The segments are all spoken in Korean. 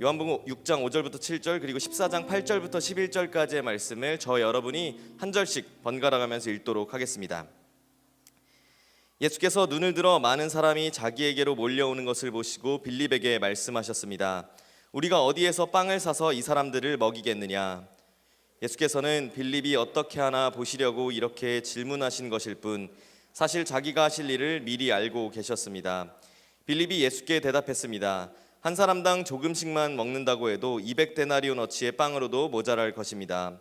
요한복음 6장 5절부터 7절 그리고 14장 8절부터 11절까지의 말씀을 저 여러분이 한 절씩 번갈아 가면서 읽도록 하겠습니다. 예수께서 눈을 들어 많은 사람이 자기에게로 몰려오는 것을 보시고 빌립에게 말씀하셨습니다. 우리가 어디에서 빵을 사서 이 사람들을 먹이겠느냐? 예수께서는 빌립이 어떻게 하나 보시려고 이렇게 질문하신 것일 뿐 사실 자기가 하실 일을 미리 알고 계셨습니다. 빌립이 예수께 대답했습니다. 한 사람당 조금씩만 먹는다고 해도 200데나리온어치의 빵으로도 모자랄 것입니다.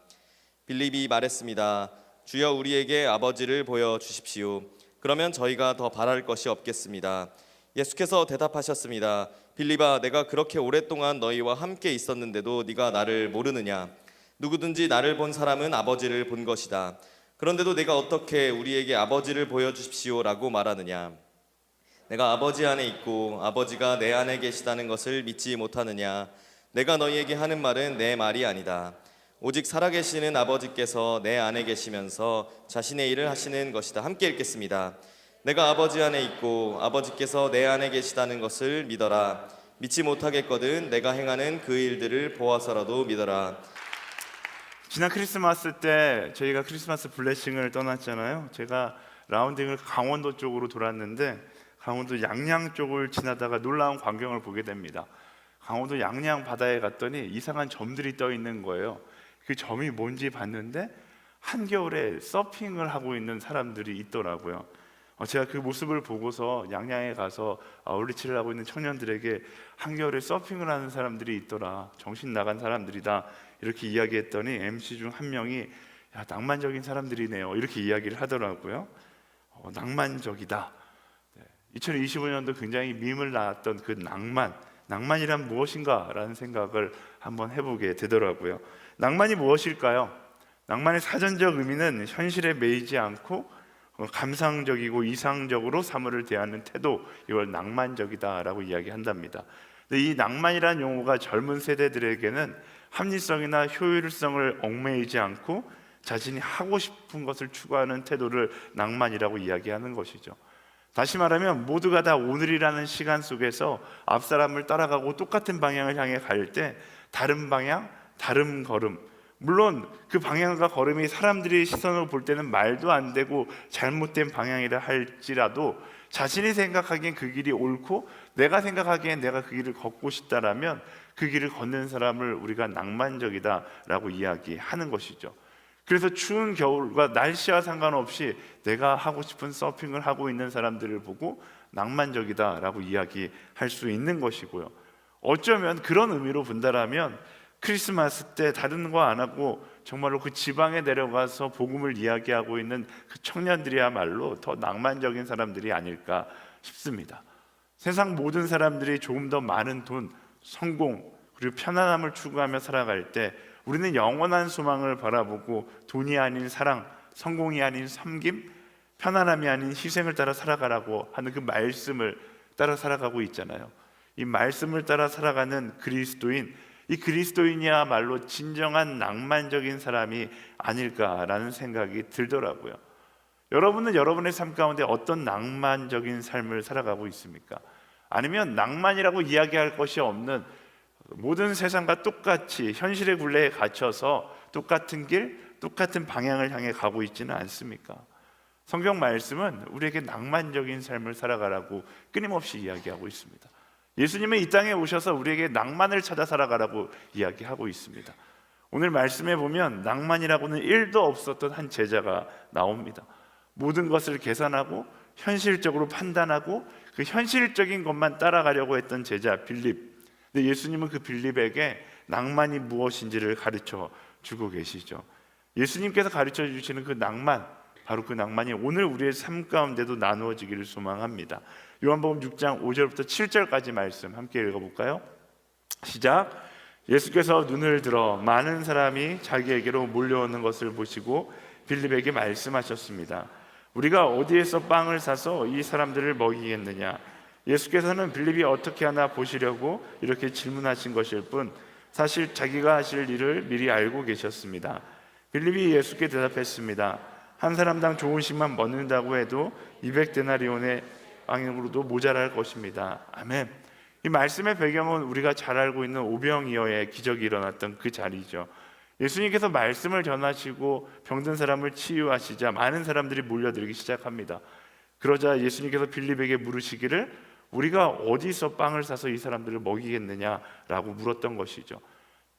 빌립이 말했습니다. 주여 우리에게 아버지를 보여주십시오. 그러면 저희가 더 바랄 것이 없겠습니다. 예수께서 대답하셨습니다. 빌립아, 내가 그렇게 오랫동안 너희와 함께 있었는데도 네가 나를 모르느냐? 누구든지 나를 본 사람은 아버지를 본 것이다. 그런데도 내가 어떻게 우리에게 아버지를 보여주십시오라고 말하느냐? 내가 아버지 안에 있고 아버지가 내 안에 계시다는 것을 믿지 못하느냐? 내가 너희에게 하는 말은 내 말이 아니다. 오직 살아계시는 아버지께서 내 안에 계시면서 자신의 일을 하시는 것이다. 함께 읽겠습니다. 내가 아버지 안에 있고 아버지께서 내 안에 계시다는 것을 믿어라. 믿지 못하겠거든 내가 행하는 그 일들을 보아서라도 믿어라. 지난 크리스마스 때 저희가 크리스마스 블레싱을 떠났잖아요. 제가 라운딩을 강원도 쪽으로 돌았는데 강원도 양양 쪽을 지나다가 놀라운 광경을 보게 됩니다. 강원도 양양 바다에 갔더니 이상한 점들이 떠 있는 거예요. 그 점이 뭔지 봤는데 한겨울에 서핑을 하고 있는 사람들이 있더라고요. 제가 그 모습을 보고서 양양에 가서 아울리치를 하고 있는 청년들에게 한겨울에 서핑을 하는 사람들이 있더라, 정신 나간 사람들이다, 이렇게 이야기했더니 MC 중 한 명이 야, 낭만적인 사람들이네요, 이렇게 이야기를 하더라고요. 낭만적이다. 2025년도 굉장히 밈을 낳았던 그 낭만이란 무엇인가 라는 생각을 한번 해보게 되더라고요. 낭만이 무엇일까요? 낭만의 사전적 의미는 현실에 매이지 않고 감상적이고 이상적으로 사물을 대하는 태도, 이걸 낭만적이다라고 이야기한답니다. 근데 이 낭만이라는 용어가 젊은 세대들에게는 합리성이나 효율성을 얽매이지 않고 자신이 하고 싶은 것을 추구하는 태도를 낭만이라고 이야기하는 것이죠. 다시 말하면 모두가 다 오늘이라는 시간 속에서 앞사람을 따라가고 똑같은 방향을 향해 갈 때 다른 방향, 다른 걸음, 물론 그 방향과 걸음이 사람들이 시선으로 볼 때는 말도 안 되고 잘못된 방향이라 할지라도 자신이 생각하기엔 그 길이 옳고 내가 생각하기엔 내가 그 길을 걷고 싶다라면 그 길을 걷는 사람을 우리가 낭만적이다라고 이야기하는 것이죠. 그래서 추운 겨울과 날씨와 상관없이 내가 하고 싶은 서핑을 하고 있는 사람들을 보고 낭만적이다라고 이야기할 수 있는 것이고요. 어쩌면 그런 의미로 본다라면 크리스마스 때 다른 거 안 하고 정말로 그 지방에 내려가서 복음을 이야기하고 있는 그 청년들이야말로 더 낭만적인 사람들이 아닐까 싶습니다. 세상 모든 사람들이 조금 더 많은 돈, 성공, 그리고 편안함을 추구하며 살아갈 때 우리는 영원한 소망을 바라보고 돈이 아닌 사랑, 성공이 아닌 섬김, 편안함이 아닌 희생을 따라 살아가라고 하는 그 말씀을 따라 살아가고 있잖아요. 이 말씀을 따라 살아가는 그리스도인, 이 그리스도인이야말로 진정한 낭만적인 사람이 아닐까라는 생각이 들더라고요. 여러분은 여러분의 삶 가운데 어떤 낭만적인 삶을 살아가고 있습니까? 아니면 낭만이라고 이야기할 것이 없는 모든 세상과 똑같이 현실의 굴레에 갇혀서 똑같은 길, 똑같은 방향을 향해 가고 있지는 않습니까? 성경 말씀은 우리에게 낭만적인 삶을 살아가라고 끊임없이 이야기하고 있습니다. 예수님은 이 땅에 오셔서 우리에게 낭만을 찾아 살아가라고 이야기하고 있습니다. 오늘 말씀에 보면 낭만이라고는 1도 없었던 한 제자가 나옵니다. 모든 것을 계산하고 현실적으로 판단하고 그 현실적인 것만 따라가려고 했던 제자 빌립. 근데 예수님은 그 빌립에게 낭만이 무엇인지를 가르쳐 주고 계시죠. 예수님께서 가르쳐 주시는 그 낭만, 바로 그 낭만이 오늘 우리의 삶 가운데도 나누어지기를 소망합니다. 요한복음 6장 5절부터 7절까지 말씀 함께 읽어볼까요? 시작. 예수께서 눈을 들어 많은 사람이 자기에게로 몰려오는 것을 보시고 빌립에게 말씀하셨습니다. 우리가 어디에서 빵을 사서 이 사람들을 먹이겠느냐? 예수께서는 빌립이 어떻게 하나 보시려고 이렇게 질문하신 것일 뿐 사실 자기가 하실 일을 미리 알고 계셨습니다. 빌립이 예수께 대답했습니다. 한 사람당 조금씩만 먹는다고 해도 200데나리온의 빵으로도 모자랄 것입니다. 아멘. 이 말씀의 배경은 우리가 잘 알고 있는 오병이어의 기적이 일어났던 그 자리죠. 예수님께서 말씀을 전하시고 병든 사람을 치유하시자 많은 사람들이 몰려들기 시작합니다. 그러자 예수님께서 빌립에게 물으시기를 우리가 어디서 빵을 사서 이 사람들을 먹이겠느냐라고 물었던 것이죠.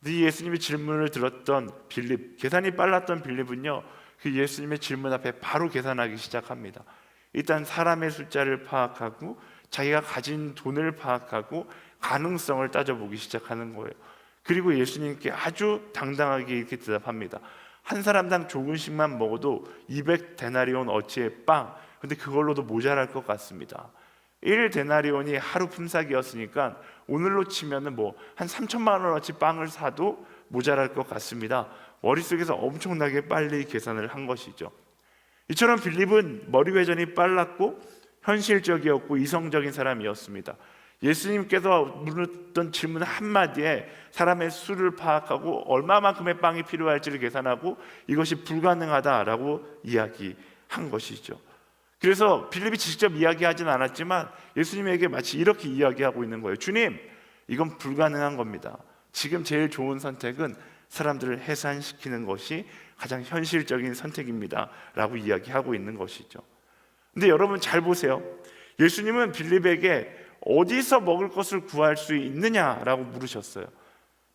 이 예수님의 질문을 들었던 빌립, 계산이 빨랐던 빌립은요, 그 예수님의 질문 앞에 바로 계산하기 시작합니다. 일단 사람의 숫자를 파악하고 자기가 가진 돈을 파악하고 가능성을 따져보기 시작하는 거예요. 그리고 예수님께 아주 당당하게 이렇게 대답합니다. 한 사람당 조금씩만 먹어도 200데나리온 어치의 빵, 근데 그걸로도 모자랄 것 같습니다. 1데나리온이 하루 품삯이었으니까 오늘로 치면은 한 3천만 원어치 빵을 사도 모자랄 것 같습니다. 머릿속에서 엄청나게 빨리 계산을 한 것이죠. 이처럼 빌립은 머리 회전이 빨랐고 현실적이었고 이성적인 사람이었습니다. 예수님께서 물었던 질문 한마디에 사람의 수를 파악하고 얼마만큼의 빵이 필요할지를 계산하고 이것이 불가능하다라고 이야기한 것이죠. 그래서 빌립이 직접 이야기하진 않았지만 예수님에게 마치 이렇게 이야기하고 있는 거예요. 주님, 이건 불가능한 겁니다. 지금 제일 좋은 선택은 사람들을 해산시키는 것이 가장 현실적인 선택입니다 라고 이야기하고 있는 것이죠. 근데 여러분 잘 보세요. 예수님은 빌립에게 어디서 먹을 것을 구할 수 있느냐라고 물으셨어요.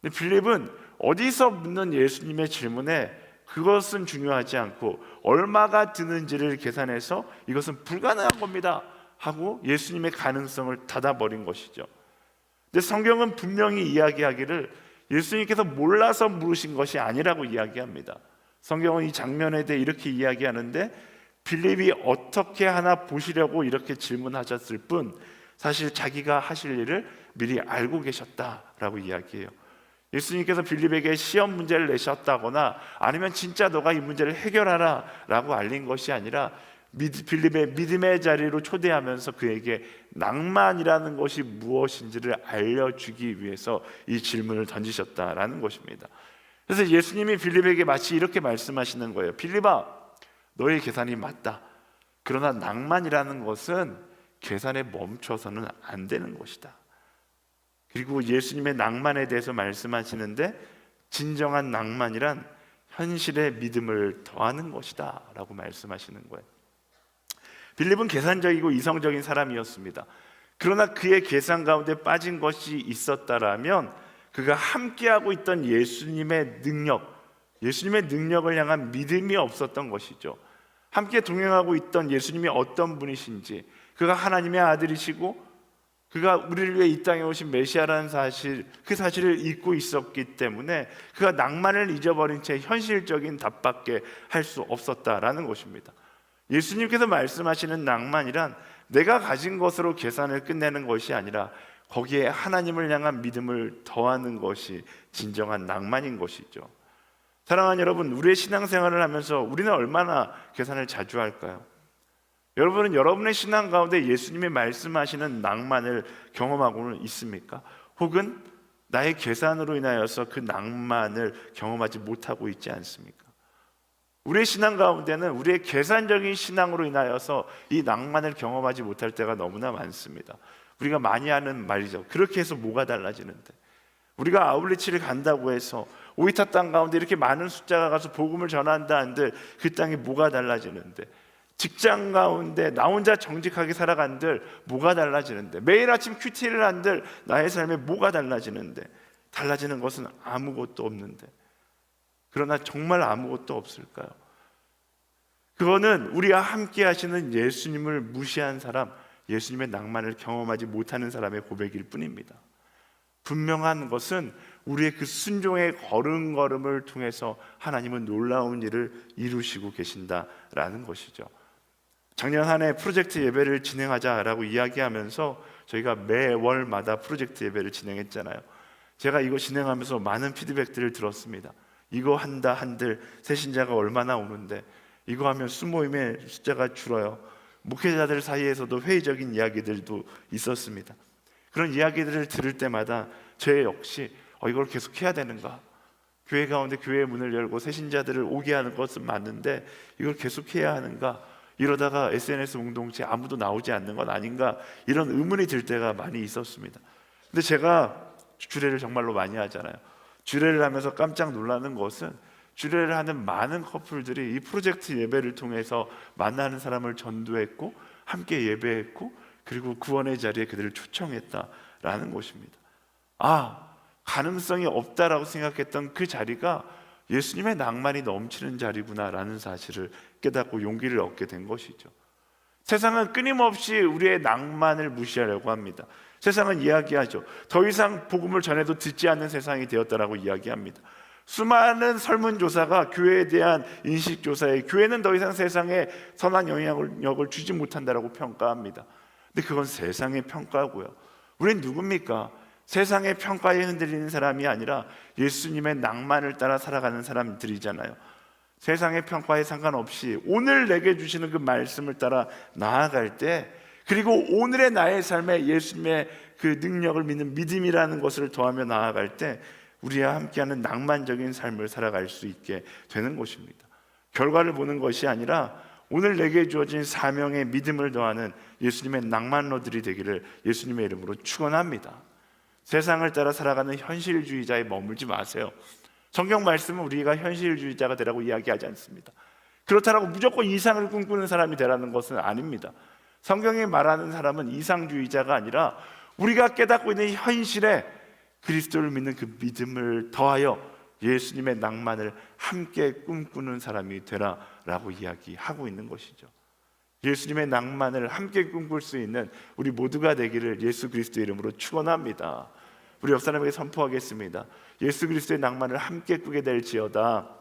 근데 빌립은 어디서 묻는 예수님의 질문에 그것은 중요하지 않고 얼마가 드는지를 계산해서 이것은 불가능한 겁니다 하고 예수님의 가능성을 닫아버린 것이죠. 근데 성경은 분명히 이야기하기를 예수님께서 몰라서 물으신 것이 아니라고 이야기합니다. 성경은 이 장면에 대해 이렇게 이야기하는데 빌립이 어떻게 하나 보시려고 이렇게 질문하셨을 뿐 사실 자기가 하실 일을 미리 알고 계셨다라고 이야기해요. 예수님께서 빌립에게 시험 문제를 내셨다거나 아니면 진짜 너가 이 문제를 해결하라 라고 알린 것이 아니라 빌립의 믿음의 자리로 초대하면서 그에게 낭만이라는 것이 무엇인지를 알려주기 위해서 이 질문을 던지셨다라는 것입니다. 그래서 예수님이 빌립에게 마치 이렇게 말씀하시는 거예요. 빌립아, 너의 계산이 맞다. 그러나 낭만이라는 것은 계산에 멈춰서는 안 되는 것이다. 그리고 예수님의 낭만에 대해서 말씀하시는데 진정한 낭만이란 현실의 믿음을 더하는 것이다 라고 말씀하시는 거예요. 빌립은 계산적이고 이성적인 사람이었습니다. 그러나 그의 계산 가운데 빠진 것이 있었다라면 그가 함께하고 있던 예수님의 능력을 향한 믿음이 없었던 것이죠. 함께 동행하고 있던 예수님이 어떤 분이신지, 그가 하나님의 아들이시고 그가 우리를 위해 이 땅에 오신 메시아라는 사실, 그 사실을 잊고 있었기 때문에 그가 낭만을 잊어버린 채 현실적인 답밖에 할 수 없었다라는 것입니다. 예수님께서 말씀하시는 낭만이란 내가 가진 것으로 계산을 끝내는 것이 아니라 거기에 하나님을 향한 믿음을 더하는 것이 진정한 낭만인 것이죠. 사랑하는 여러분, 우리의 신앙생활을 하면서 우리는 얼마나 계산을 자주 할까요? 여러분은 여러분의 신앙 가운데 예수님이 말씀하시는 낭만을 경험하고는 있습니까? 혹은 나의 계산으로 인하여서 그 낭만을 경험하지 못하고 있지 않습니까? 우리의 신앙 가운데는 우리의 계산적인 신앙으로 인하여서 이 낭만을 경험하지 못할 때가 너무나 많습니다. 우리가 많이 하는 말이죠. 그렇게 해서 뭐가 달라지는데? 우리가 아울리치를 간다고 해서 오이타 땅 가운데 이렇게 많은 숫자가 가서 복음을 전한다 한들 그 땅에 뭐가 달라지는데? 직장 가운데 나 혼자 정직하게 살아간들 뭐가 달라지는데? 매일 아침 큐티를 한들 나의 삶에 뭐가 달라지는데? 달라지는 것은 아무것도 없는데. 그러나 정말 아무것도 없을까요? 그거는 우리와 함께 하시는 예수님을 무시한 사람, 예수님의 낭만을 경험하지 못하는 사람의 고백일 뿐입니다. 분명한 것은 우리의 그 순종의 걸음걸음을 통해서 하나님은 놀라운 일을 이루시고 계신다라는 것이죠. 작년 한 해 프로젝트 예배를 진행하자라고 이야기하면서 저희가 매월마다 프로젝트 예배를 진행했잖아요. 제가 이거 진행하면서 많은 피드백들을 들었습니다. 이거 한다 한들 새신자가 얼마나 오는데, 이거 하면 수모임의 숫자가 줄어요. 목회자들 사이에서도 회의적인 이야기들도 있었습니다. 그런 이야기들을 들을 때마다 저 역시 이걸 계속 해야 되는가? 교회 가운데 교회의 문을 열고 새신자들을 오게 하는 것은 맞는데 이걸 계속 해야 하는가? 이러다가 SNS 공동체 아무도 나오지 않는 건 아닌가? 이런 의문이 들 때가 많이 있었습니다. 근데 제가 주례를 정말로 많이 하잖아요. 주례를 하면서 깜짝 놀라는 것은 주례를 하는 많은 커플들이 이 프로젝트 예배를 통해서 만나는 사람을 전도했고 함께 예배했고 그리고 구원의 자리에 그들을 초청했다라는 것입니다. 가능성이 없다라고 생각했던 그 자리가 예수님의 낭만이 넘치는 자리구나라는 사실을 깨닫고 용기를 얻게 된 것이죠. 세상은 끊임없이 우리의 낭만을 무시하려고 합니다. 세상은 이야기하죠. 더 이상 복음을 전해도 듣지 않는 세상이 되었다라고 이야기합니다. 수많은 설문조사가 교회에 대한 인식조사에 교회는 더 이상 세상에 선한 영향력을 주지 못한다라고 평가합니다. 근데 그건 세상의 평가고요. 우린 누굽니까? 세상의 평가에 흔들리는 사람이 아니라 예수님의 낭만을 따라 살아가는 사람들이잖아요. 세상의 평가에 상관없이 오늘 내게 주시는 그 말씀을 따라 나아갈 때, 그리고 오늘의 나의 삶에 예수님의 그 능력을 믿는 믿음이라는 것을 더하며 나아갈 때 우리와 함께하는 낭만적인 삶을 살아갈 수 있게 되는 것입니다. 결과를 보는 것이 아니라 오늘 내게 주어진 사명의 믿음을 더하는 예수님의 낭만러들이 되기를 예수님의 이름으로 축원합니다. 세상을 따라 살아가는 현실주의자에 머물지 마세요. 성경 말씀은 우리가 현실주의자가 되라고 이야기하지 않습니다. 그렇다고 무조건 이상을 꿈꾸는 사람이 되라는 것은 아닙니다. 성경이 말하는 사람은 이상주의자가 아니라 우리가 깨닫고 있는 현실에 그리스도를 믿는 그 믿음을 더하여 예수님의 낭만을 함께 꿈꾸는 사람이 되라라고 이야기하고 있는 것이죠. 예수님의 낭만을 함께 꿈꿀 수 있는 우리 모두가 되기를 예수 그리스도의 이름으로 축원합니다. 우리 옆 사람에게 선포하겠습니다. 예수 그리스도의 낭만을 함께 꾸게 될지어다.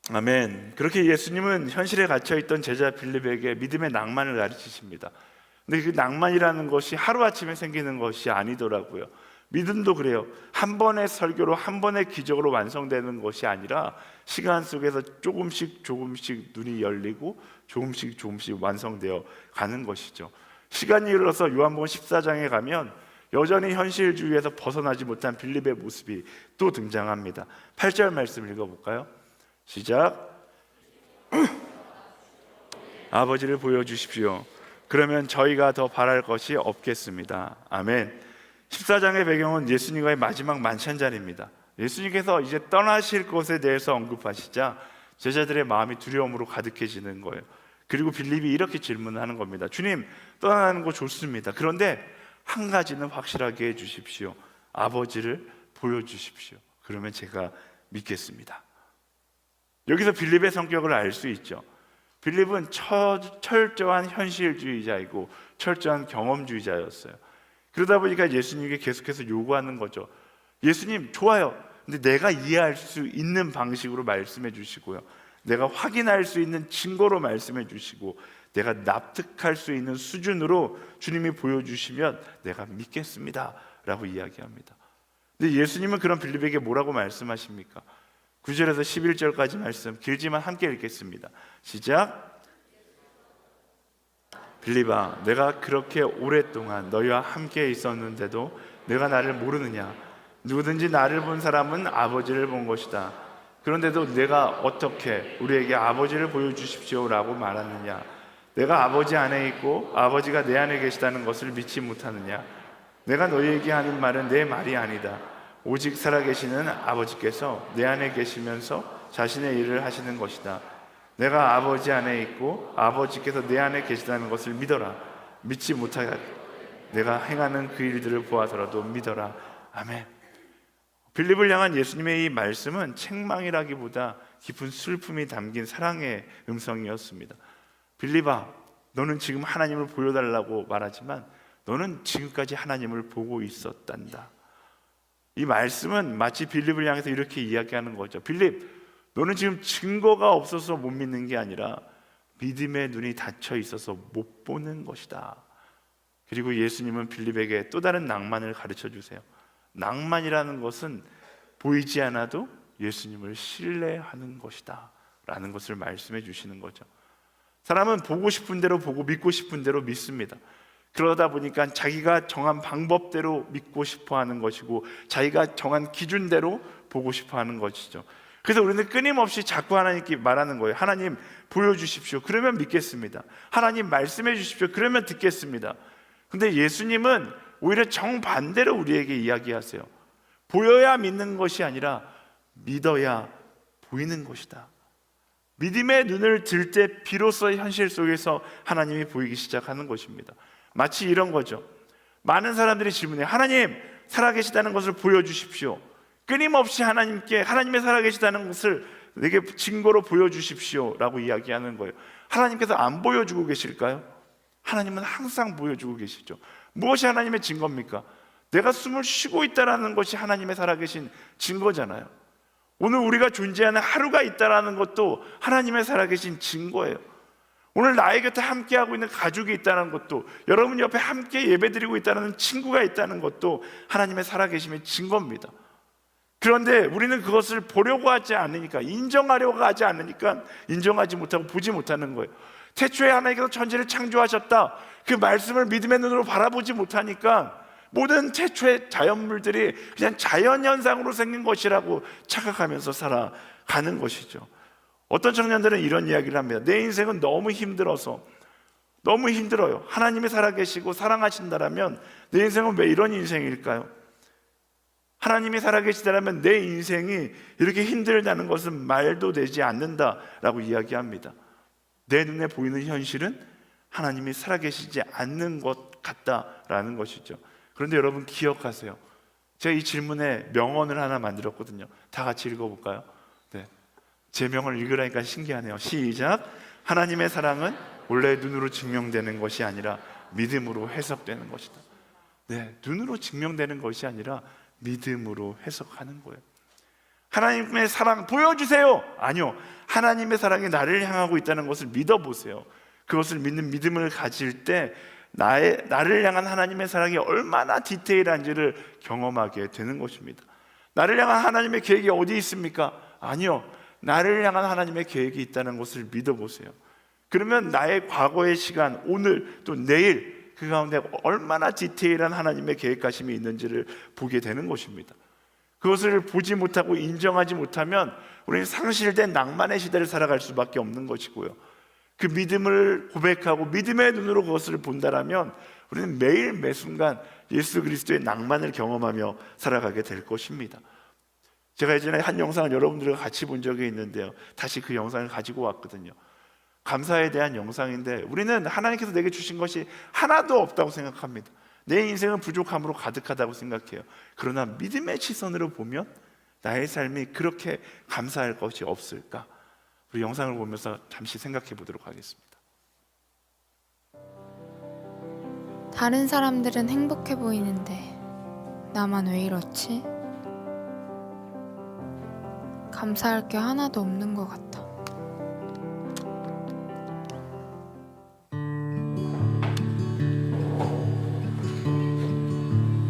아멘. 그렇게 예수님은 현실에 갇혀있던 제자 빌립에게 믿음의 낭만을 가르치십니다. 근데 그 낭만이라는 것이 하루아침에 생기는 것이 아니더라고요. 믿음도 그래요. 한 번의 설교로 한 번의 기적으로 완성되는 것이 아니라 시간 속에서 조금씩 눈이 열리고 조금씩 완성되어 가는 것이죠. 시간이 흘러서 요한복음 14장에 가면 여전히 현실주의에서 벗어나지 못한 빌립의 모습이 또 등장합니다. 8절 말씀 읽어볼까요? 시작. 아버지를 보여주십시오. 그러면 저희가 더 바랄 것이 없겠습니다. 아멘. 14장의 배경은 예수님과의 마지막 만찬자리입니다. 예수님께서 이제 떠나실 것에 대해서 언급하시자 제자들의 마음이 두려움으로 가득해지는 거예요. 그리고 빌립이 이렇게 질문하는 겁니다. 주님, 떠나는 거 좋습니다. 그런데 한 가지는 확실하게 해주십시오. 아버지를 보여주십시오. 그러면 제가 믿겠습니다. 여기서 빌립의 성격을 알 수 있죠. 빌립은 철저한 현실주의자이고 철저한 경험주의자였어요. 그러다 보니까 예수님께 계속해서 요구하는 거죠. 예수님, 좋아요. 근데 내가 이해할 수 있는 방식으로 말씀해 주시고요. 내가 확인할 수 있는 증거로 말씀해 주시고 내가 납득할 수 있는 수준으로 주님이 보여주시면 내가 믿겠습니다 라고 이야기합니다. 근데 예수님은 그런 빌립에게 뭐라고 말씀하십니까? 9절에서 11절까지 말씀 길지만 함께 읽겠습니다. 시작. 빌립아, 내가 그렇게 오랫동안 너희와 함께 있었는데도 내가 나를 모르느냐? 누구든지 나를 본 사람은 아버지를 본 것이다. 그런데도 내가 어떻게 우리에게 아버지를 보여주십시오 라고 말하느냐? 내가 아버지 안에 있고 아버지가 내 안에 계시다는 것을 믿지 못하느냐? 내가 너희에게 하는 말은 내 말이 아니다. 오직 살아계시는 아버지께서 내 안에 계시면서 자신의 일을 하시는 것이다. 내가 아버지 안에 있고 아버지께서 내 안에 계시다는 것을 믿어라. 믿지 못하게 내가 행하는 그 일들을 보아서라도 믿어라. 아멘. 빌립을 향한 예수님의 이 말씀은 책망이라기보다 깊은 슬픔이 담긴 사랑의 음성이었습니다. 빌립아, 너는 지금 하나님을 보여달라고 말하지만 너는 지금까지 하나님을 보고 있었단다. 이 말씀은 마치 빌립을 향해서 이렇게 이야기하는 거죠. 빌립, 너는 지금 증거가 없어서 못 믿는 게 아니라 믿음의 눈이 닫혀 있어서 못 보는 것이다. 그리고 예수님은 빌립에게 또 다른 낭만을 가르쳐 주세요. 낭만이라는 것은 보이지 않아도 예수님을 신뢰하는 것이다 라는 것을 말씀해 주시는 거죠. 사람은 보고 싶은 대로 보고 믿고 싶은 대로 믿습니다. 그러다 보니까 자기가 정한 방법대로 믿고 싶어 하는 것이고 자기가 정한 기준대로 보고 싶어 하는 것이죠. 그래서 우리는 끊임없이 자꾸 하나님께 말하는 거예요. 하나님 보여주십시오. 그러면 믿겠습니다. 하나님 말씀해 주십시오. 그러면 듣겠습니다. 근데 예수님은 오히려 정반대로 우리에게 이야기하세요. 보여야 믿는 것이 아니라 믿어야 보이는 것이다. 믿음의 눈을 들 때 비로소 현실 속에서 하나님이 보이기 시작하는 것입니다. 마치 이런 거죠. 많은 사람들이 질문해요. 하나님, 살아계시다는 것을 보여주십시오. 끊임없이 하나님의 살아계시다는 것을 내게 증거로 보여주십시오 라고 이야기하는 거예요. 하나님께서 안 보여주고 계실까요? 하나님은 항상 보여주고 계시죠. 무엇이 하나님의 증거입니까? 내가 숨을 쉬고 있다는 것이 하나님의 살아계신 증거잖아요. 오늘 우리가 존재하는 하루가 있다는 것도 하나님의 살아계신 증거예요. 오늘 나의 곁에 함께하고 있는 가족이 있다는 것도, 여러분 옆에 함께 예배드리고 있다는 친구가 있다는 것도 하나님의 살아계심의 증거입니다. 그런데 우리는 그것을 보려고 하지 않으니까, 인정하려고 하지 않으니까 인정하지 못하고 보지 못하는 거예요. 태초에 하나님께서 천지를 창조하셨다, 그 말씀을 믿음의 눈으로 바라보지 못하니까 모든 태초의 자연물들이 그냥 자연현상으로 생긴 것이라고 착각하면서 살아가는 것이죠. 어떤 청년들은 이런 이야기를 합니다. 내 인생은 너무 힘들어요. 하나님이 살아계시고 사랑하신다라면 내 인생은 왜 이런 인생일까요? 하나님이 살아계시다라면 내 인생이 이렇게 힘들다는 것은 말도 되지 않는다라고 이야기합니다. 내 눈에 보이는 현실은 하나님이 살아계시지 않는 것 같다라는 것이죠. 그런데 여러분 기억하세요. 제가 이 질문에 명언을 하나 만들었거든요. 다 같이 읽어볼까요? 네. 제 명언을 읽으라니까 신기하네요. 시작. 하나님의 사랑은 원래 눈으로 증명되는 것이 아니라 믿음으로 해석되는 것이다. 네, 눈으로 증명되는 것이 아니라 믿음으로 해석하는 거예요. 하나님의 사랑 보여주세요. 아니요, 하나님의 사랑이 나를 향하고 있다는 것을 믿어보세요. 그것을 믿는 믿음을 가질 때 나를 향한 하나님의 사랑이 얼마나 디테일한지를 경험하게 되는 것입니다. 나를 향한 하나님의 계획이 어디 있습니까? 아니요, 나를 향한 하나님의 계획이 있다는 것을 믿어보세요. 그러면 나의 과거의 시간, 오늘 또 내일 그 가운데 얼마나 디테일한 하나님의 계획하심이 있는지를 보게 되는 것입니다. 그것을 보지 못하고 인정하지 못하면 우리는 상실된 낭만의 시대를 살아갈 수밖에 없는 것이고요. 그 믿음을 고백하고 믿음의 눈으로 그것을 본다라면 우리는 매일 매순간 예수 그리스도의 낭만을 경험하며 살아가게 될 것입니다. 제가 예전에 한 영상을 여러분들과 같이 본 적이 있는데요, 다시 그 영상을 가지고 왔거든요. 감사에 대한 영상인데, 우리는 하나님께서 내게 주신 것이 하나도 없다고 생각합니다. 내 인생은 부족함으로 가득하다고 생각해요. 그러나 믿음의 시선으로 보면 나의 삶이 그렇게 감사할 것이 없을까? 우리 영상을 보면서 잠시 생각해 보도록 하겠습니다. 다른 사람들은 행복해 보이는데 나만 왜 이렇지? 감사할 게 하나도 없는 것 같아.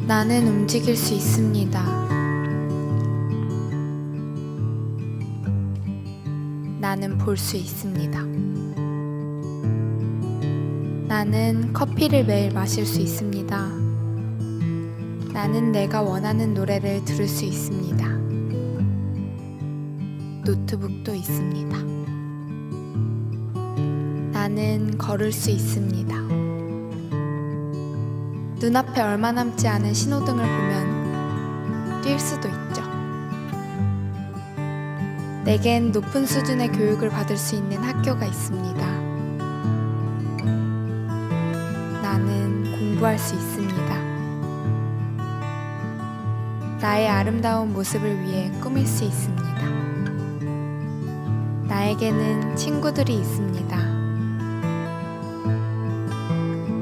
나는 움직일 수 있습니다. 나는 볼 수 있습니다. 나는 커피를 매일 마실 수 있습니다. 나는 내가 원하는 노래를 들을 수 있습니다. 노트북도 있습니다. 나는 걸을 수 있습니다. 눈앞에 얼마 남지 않은 신호등을 보면 뛸 수도 있죠. 내겐 높은 수준의 교육을 받을 수 있는 학교가 있습니다. 나는 공부할 수 있습니다. 나의 아름다운 모습을 위해 꾸밀 수 있습니다. 나에게는 친구들이 있습니다.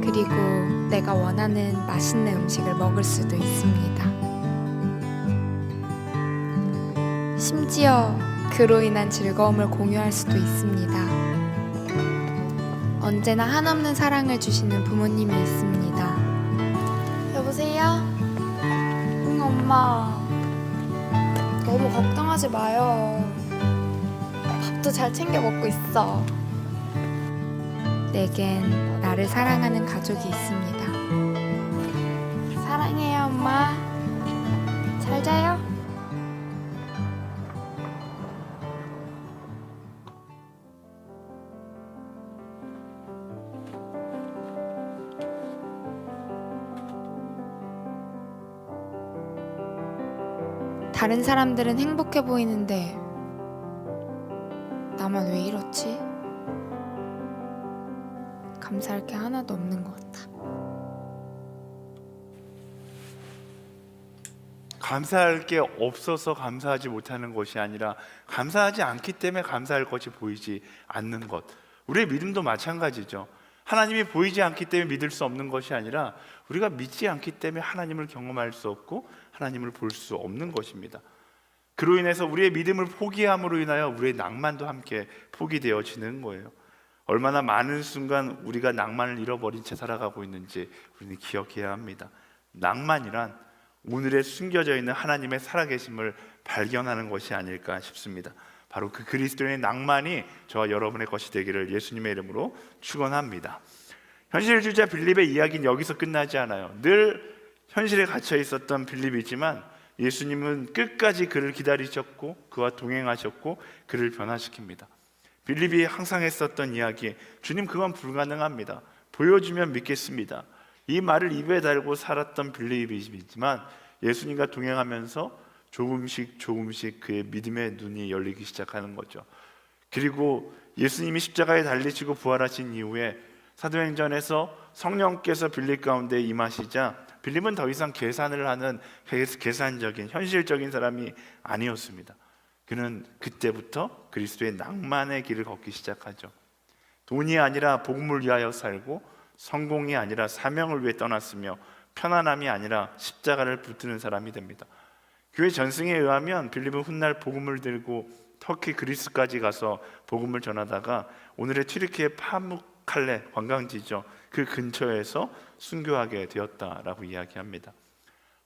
그리고 내가 원하는 맛있는 음식을 먹을 수도 있습니다. 심지어 그로 인한 즐거움을 공유할 수도 있습니다. 언제나 한없는 사랑을 주시는 부모님이 있습니다. 여보세요? 응, 엄마. 너무 걱정하지 마요. 밥도 잘 챙겨 먹고 있어. 내겐 나를 사랑하는 가족이 있습니다. 사랑해요, 엄마. 잘 자요. 다른 사람들은 행복해 보이는데 나만 왜 이렇지? 감사할 게 하나도 없는 것 같아. 감사할 게 없어서 감사하지 못하는 것이 아니라 감사하지 않기 때문에 감사할 것이 보이지 않는 것. 우리의 믿음도 마찬가지죠. 하나님이 보이지 않기 때문에 믿을 수 없는 것이 아니라 우리가 믿지 않기 때문에 하나님을 경험할 수 없고 하나님을 볼 수 없는 것입니다. 그로 인해서 우리의 믿음을 포기함으로 인하여 우리의 낭만도 함께 포기되어지는 거예요. 얼마나 많은 순간 우리가 낭만을 잃어버린 채 살아가고 있는지 우리는 기억해야 합니다. 낭만이란 오늘에 숨겨져 있는 하나님의 살아계심을 발견하는 것이 아닐까 싶습니다. 바로 그 그리스도의 낭만이 저와 여러분의 것이 되기를 예수님의 이름으로 축원합니다. 현실주의자 빌립의 이야기는 여기서 끝나지 않아요. 늘 현실에 갇혀 있었던 빌립이지만 예수님은 끝까지 그를 기다리셨고 그와 동행하셨고 그를 변화시킵니다. 빌립이 항상 했었던 이야기, 주님 그건 불가능합니다. 보여주면 믿겠습니다. 이 말을 입에 달고 살았던 빌립이지만 예수님과 동행하면서 조금씩 그의 믿음의 눈이 열리기 시작하는 거죠. 그리고 예수님이 십자가에 달리시고 부활하신 이후에 사도행전에서 성령께서 빌립 가운데 임하시자 빌립은 더 이상 계산을 하는 계산적인 현실적인 사람이 아니었습니다. 그는 그때부터 그리스도의 낭만의 길을 걷기 시작하죠. 돈이 아니라 복음을 위하여 살고 성공이 아니라 사명을 위해 떠났으며 편안함이 아니라 십자가를 붙드는 사람이 됩니다. 교회 전승에 의하면 빌립은 훗날 복음을 들고 터키 그리스까지 가서 복음을 전하다가 오늘의 튀르키예 파무칼레 관광지죠. 그 근처에서 순교하게 되었다라고 이야기합니다.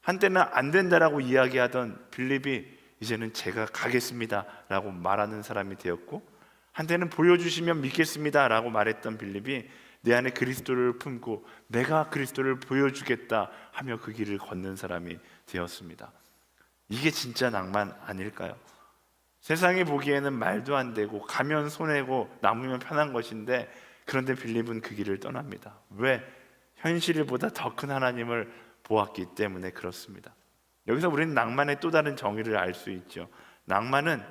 한때는 안 된다라고 이야기하던 빌립이 이제는 제가 가겠습니다라고 말하는 사람이 되었고, 한때는 보여주시면 믿겠습니다라고 말했던 빌립이 내 안에 그리스도를 품고 내가 그리스도를 보여주겠다 하며 그 길을 걷는 사람이 되었습니다. 이게 진짜 낭만 아닐까요? 세상이 보기에는 말도 안 되고 가면 손해고 남으면 편한 것인데, 그런데 빌립은 그 길을 떠납니다. 왜? 현실보다 더 큰 하나님을 보았기 때문에 그렇습니다. 여기서 우리는 낭만의 또 다른 정의를 알 수 있죠. 낭만은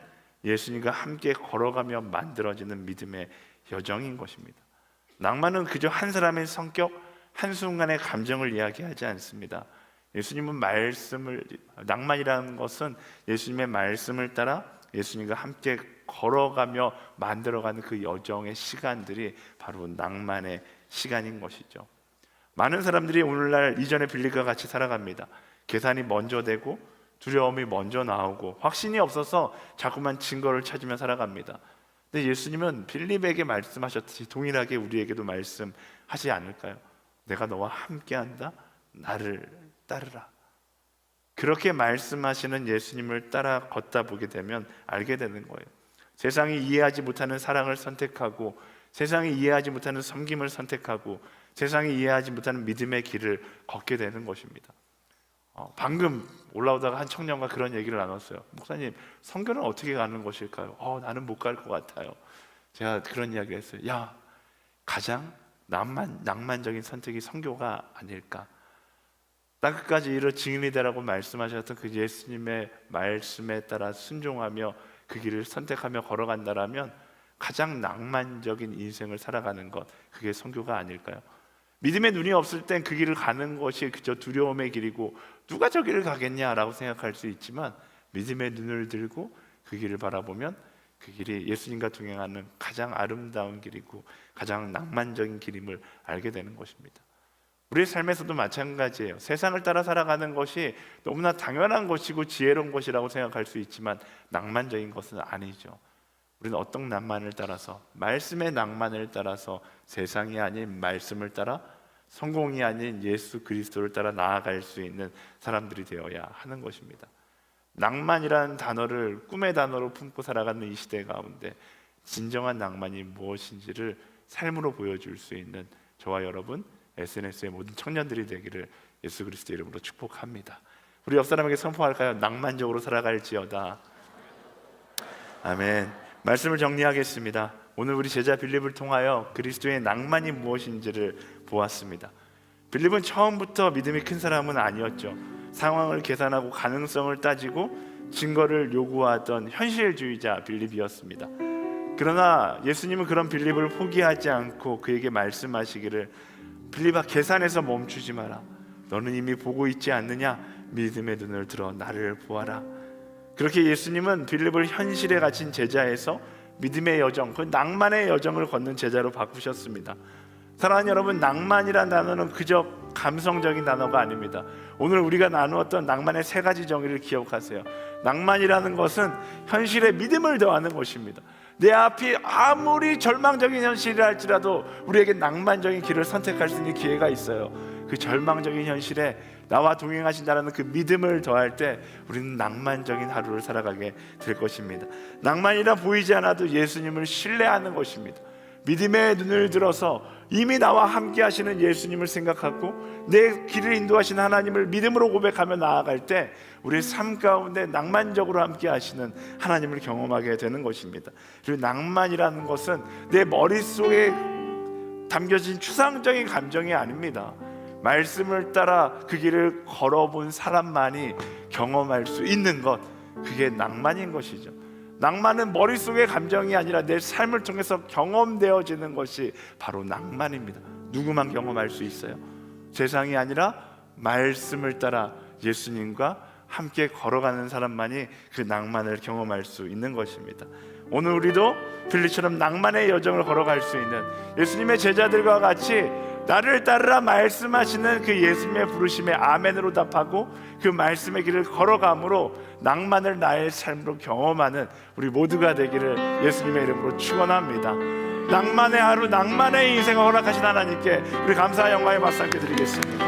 예수님과 함께 걸어가며 만들어지는 믿음의 여정인 것입니다. 낭만은 그저 한 사람의 성격, 한순간의 감정을 이야기하지 않습니다. 예수님은 낭만이라는 것은 예수님의 말씀을 따라 예수님과 함께 걸어가며 만들어가는 그 여정의 시간들이 바로 낭만의 시간인 것이죠. 많은 사람들이 오늘날 이전의 빌립과 같이 살아갑니다. 계산이 먼저 되고 두려움이 먼저 나오고 확신이 없어서 자꾸만 증거를 찾으며 살아갑니다. 근데 예수님은 빌립에게 말씀하셨듯이 동일하게 우리에게도 말씀하지 않을까요? 내가 너와 함께한다, 나를 따르라. 그렇게 말씀하시는 예수님을 따라 걷다 보게 되면 알게 되는 거예요. 세상이 이해하지 못하는 사랑을 선택하고, 세상이 이해하지 못하는 섬김을 선택하고, 세상이 이해하지 못하는 믿음의 길을 걷게 되는 것입니다. 방금 올라오다가 한 청년과 그런 얘기를 나눴어요. 목사님, 선교는 어떻게 가는 것일까요? 나는 못 갈 것 같아요. 제가 그런 이야기를 했어요. 야, 가장 낭만적인 선택이 선교가 아닐까. 땅끝까지 이르러 증인이 되라고 말씀하셨던 그 예수님의 말씀에 따라 순종하며 그 길을 선택하며 걸어간다라면 가장 낭만적인 인생을 살아가는 것, 그게 선교가 아닐까요? 믿음의 눈이 없을 땐 그 길을 가는 것이 그저 두려움의 길이고 누가 저 길을 가겠냐라고 생각할 수 있지만, 믿음의 눈을 들고 그 길을 바라보면 그 길이 예수님과 동행하는 가장 아름다운 길이고 가장 낭만적인 길임을 알게 되는 것입니다. 우리의 삶에서도 마찬가지예요. 세상을 따라 살아가는 것이 너무나 당연한 것이고 지혜로운 것이라고 생각할 수 있지만 낭만적인 것은 아니죠. 우리는 어떤 낭만을 따라서, 말씀의 낭만을 따라서, 세상이 아닌 말씀을 따라, 성공이 아닌 예수 그리스도를 따라 나아갈 수 있는 사람들이 되어야 하는 것입니다. 낭만이라는 단어를 꿈의 단어로 품고 살아가는 이 시대 가운데 진정한 낭만이 무엇인지를 삶으로 보여줄 수 있는 저와 여러분, SNS의 모든 청년들이 되기를 예수 그리스도 이름으로 축복합니다. 우리 옆 사람에게 선포할까요? 낭만적으로 살아갈지어다. 아멘. 말씀을 정리하겠습니다. 오늘 우리 제자 빌립을 통하여 그리스도의 낭만이 무엇인지를 보았습니다. 빌립은 처음부터 믿음이 큰 사람은 아니었죠. 상황을 계산하고 가능성을 따지고 증거를 요구하던 현실주의자 빌립이었습니다. 그러나 예수님은 그런 빌립을 포기하지 않고 그에게 말씀하시기를, 빌립아, 계산해서 멈추지 마라. 너는 이미 보고 있지 않느냐? 믿음의 눈을 들어 나를 보아라. 그렇게 예수님은 빌립을 현실에 갇힌 제자에서 믿음의 여정, 그 낭만의 여정을 걷는 제자로 바꾸셨습니다. 사랑하는 여러분, 낭만이란 단어는 그저 감성적인 단어가 아닙니다. 오늘 우리가 나누었던 낭만의 세 가지 정의를 기억하세요. 낭만이라는 것은 현실에 믿음을 더하는 것입니다. 내 앞이 아무리 절망적인 현실이라 할지라도 우리에게 낭만적인 길을 선택할 수 있는 기회가 있어요. 그 절망적인 현실에 나와 동행하신다는 그 믿음을 더할 때 우리는 낭만적인 하루를 살아가게 될 것입니다. 낭만이라 보이지 않아도 예수님을 신뢰하는 것입니다. 믿음의 눈을 들어서 이미 나와 함께 하시는 예수님을 생각하고 내 길을 인도하시는 하나님을 믿음으로 고백하며 나아갈 때 우리의 삶 가운데 낭만적으로 함께 하시는 하나님을 경험하게 되는 것입니다. 그리고 낭만이라는 것은 내 머릿속에 담겨진 추상적인 감정이 아닙니다. 말씀을 따라 그 길을 걸어본 사람만이 경험할 수 있는 것, 그게 낭만인 것이죠. 낭만은 머릿속의 감정이 아니라 내 삶을 통해서 경험되어지는 것이 바로 낭만입니다. 누구만 경험할 수 있어요? 세상이 아니라 말씀을 따라 예수님과 함께 걸어가는 사람만이 그 낭만을 경험할 수 있는 것입니다. 오늘 우리도 빌립처럼 낭만의 여정을 걸어갈 수 있는 예수님의 제자들과 같이 나를 따르라 말씀하시는 그 예수님의 부르심에 아멘으로 답하고 그 말씀의 길을 걸어감으로 낭만을 나의 삶으로 경험하는 우리 모두가 되기를 예수님의 이름으로 축원합니다. 낭만의 하루, 낭만의 인생을 허락하신 하나님께 우리 감사와 영광의 박수 함께 드리겠습니다.